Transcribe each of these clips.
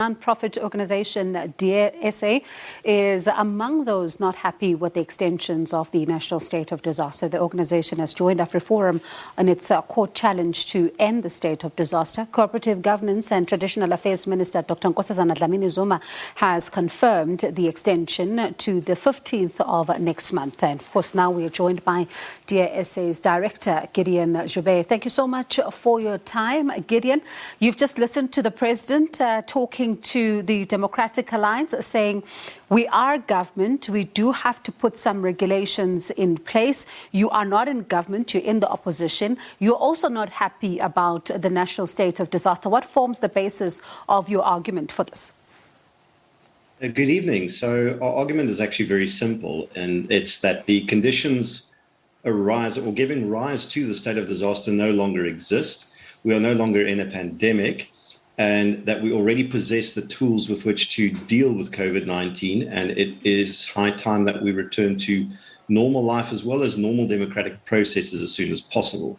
Non-profit organization Dear SA is among those not happy with the extensions of the national state of disaster. The organization has joined AfriForum on its court challenge to end the state of disaster. Co-operative Governance and Traditional Affairs Minister Dr. Nkosazana Dlamini-Zuma has confirmed the extension to the 15th of next month. And of course, now we are joined by Dear SA's director, Gideon Joubert. Thank you so much for your time, Gideon. You've just listened to the president talking to the Democratic Alliance, saying we are government, we do have to put some regulations in place. You are not in government, you're in the opposition. You're also not happy about the national state of disaster. What forms the basis of your argument for this? Good evening. So our argument is actually very simple, and it's that the conditions arise or giving rise to the state of disaster no longer exist. We are no longer in a pandemic, and that we already possess the tools with which to deal with COVID-19, and it is high time that we return to normal life as well as normal democratic processes as soon as possible.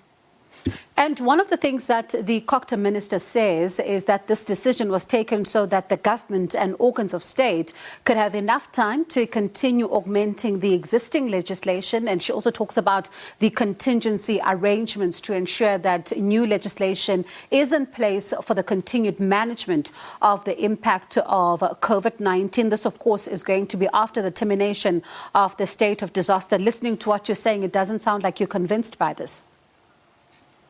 And one of the things that the COCTA minister says is that this decision was taken so that the government and organs of state could have enough time to continue augmenting the existing legislation. And she also talks about the contingency arrangements to ensure that new legislation is in place for the continued management of the impact of COVID-19. This, of course, is going to be after the termination of the state of disaster. Listening to what you're saying, it doesn't sound like you're convinced by this.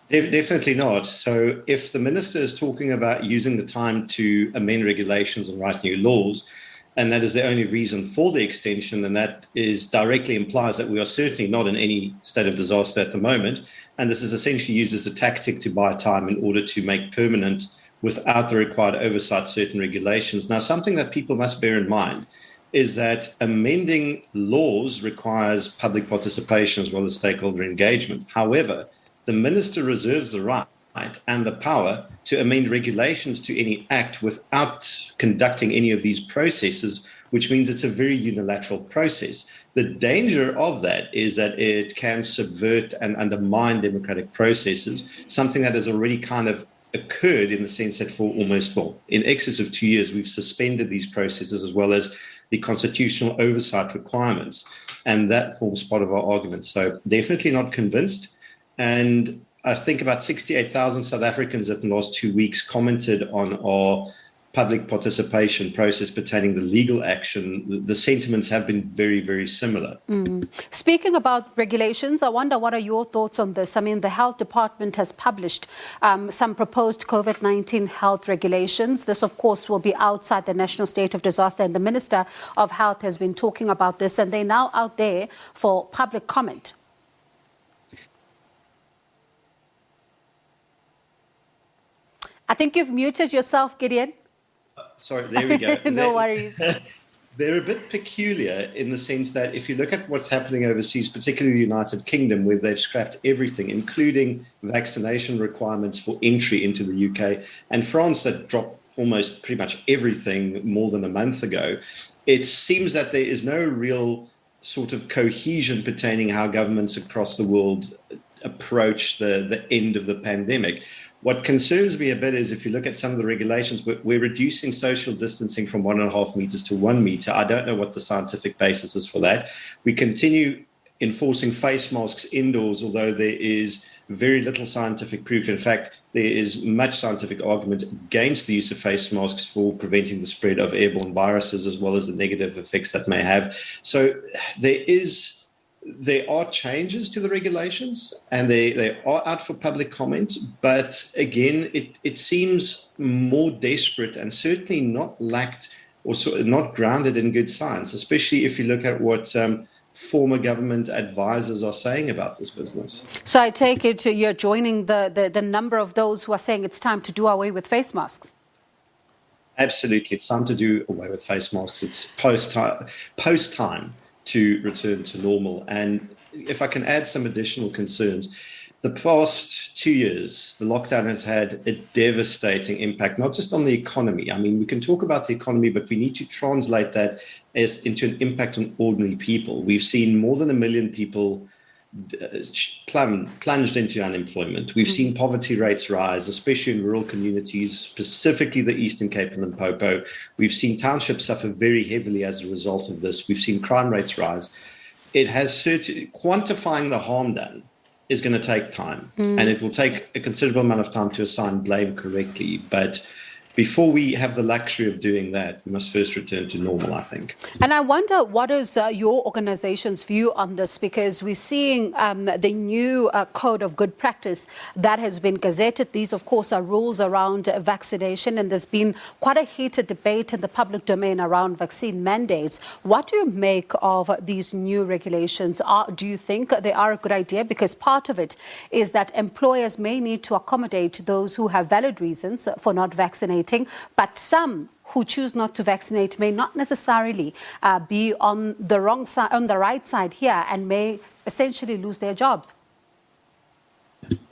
Definitely not. So if the minister is talking about using the time to amend regulations and write new laws, and that is the only reason for the extension, then that is directly implies that we are certainly not in any state of disaster at the moment. And this is essentially used as a tactic to buy time in order to make permanent, without the required oversight, certain regulations. Now, something that people must bear in mind is that amending laws requires public participation as well as stakeholder engagement. However, the minister reserves the right and the power to amend regulations to any act without conducting any of these processes, which means it's a very unilateral process. The danger of that is that it can subvert and undermine democratic processes, something that has already kind of occurred in the sense that for almost, in excess of 2 years, we've suspended these processes as well as the constitutional oversight requirements. And that forms part of our argument. So definitely not convinced. And I think about 68,000 South Africans in the last 2 weeks commented on our public participation process pertaining to legal action. The sentiments have been very, very similar. Speaking about regulations, I wonder what are your thoughts on this? I mean, the Health Department has published some proposed COVID-19 health regulations. This, of course, will be outside the national state of disaster. And the Minister of Health has been talking about this, and they're now out there for public comment. I think you've muted yourself, Gideon. Sorry, there we go. No worries. They're a bit peculiar in the sense that if you look at what's happening overseas, particularly the United Kingdom, where they've scrapped everything, including vaccination requirements for entry into the UK, and France that dropped almost pretty much everything more than a month ago, it seems that there is no real sort of cohesion pertaining how governments across the world approach the end of the pandemic. What concerns me a bit is if you look at some of the regulations, we're reducing social distancing from 1.5 meters to 1 meter. I don't know what the scientific basis is for that. We continue enforcing face masks indoors, although there is very little scientific proof. In fact, there is much scientific argument against the use of face masks for preventing the spread of airborne viruses, as well as the negative effects that may have. So there are changes to the regulations, and they are out for public comment. But again, it seems more desperate and certainly not not grounded in good science, especially if you look at what former government advisors are saying about this business. So I take it you're joining the number of those who are saying it's time to do away with face masks. Absolutely. It's time to do away with face masks. It's post time to return to normal. And if I can add some additional concerns, the past 2 years, the lockdown has had a devastating impact, not just on the economy. I mean, we can talk about the economy, but we need to translate that into an impact on ordinary people. We've seen more than 1 million people plunged into unemployment. We've seen poverty rates rise, especially in rural communities, specifically the Eastern Cape and Limpopo. We've seen townships suffer very heavily as a result of this. We've seen crime rates rise. It has quantifying the harm done is going to take time, and it will take a considerable amount of time to assign blame correctly. But before we have the luxury of doing that, we must first return to normal, I think. And I wonder, what is your organization's view on this? Because we're seeing the new code of good practice that has been gazetted. These, of course, are rules around vaccination, and there's been quite a heated debate in the public domain around vaccine mandates. What do you make of these new regulations? Do you think they are a good idea? Because part of it is that employers may need to accommodate those who have valid reasons for not vaccinating, but some who choose not to vaccinate may not necessarily be on the wrong side, on the right side here, and may essentially lose their jobs.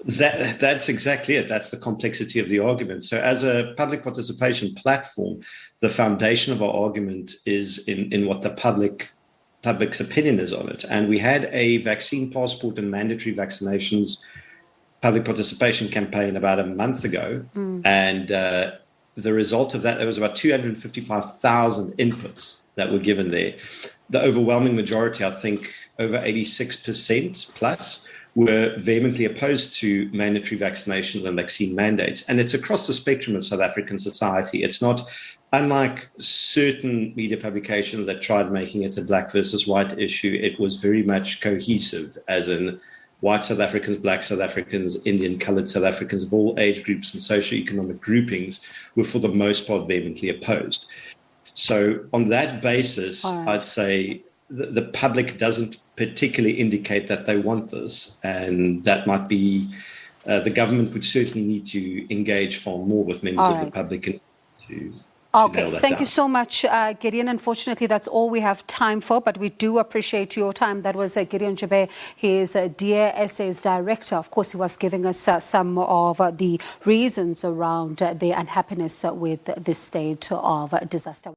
That's exactly it. That's the complexity of the argument. So as a public participation platform, the foundation of our argument is in what the public's opinion is on it. And we had a vaccine passport and mandatory vaccinations public participation campaign about a month ago. And the result of that, there was about 255,000 inputs that were given there. The overwhelming majority, I think over 86% plus, were vehemently opposed to mandatory vaccinations and vaccine mandates. And it's across the spectrum of South African society. It's not unlike certain media publications that tried making it a black versus white issue. It was very much cohesive, as in white South Africans, black South Africans, Indian, coloured South Africans of all age groups and socioeconomic groupings were for the most part vehemently opposed. So on that basis, I'd say the public doesn't particularly indicate that they want this, and that might be the government would certainly need to engage far more with members of the public to Okay, thank you so much, Gideon. Unfortunately, that's all we have time for, but we do appreciate your time. That was Gideon Joubert. He is Dear SA's director. Of course, he was giving us some of the reasons around the unhappiness with this state of disaster.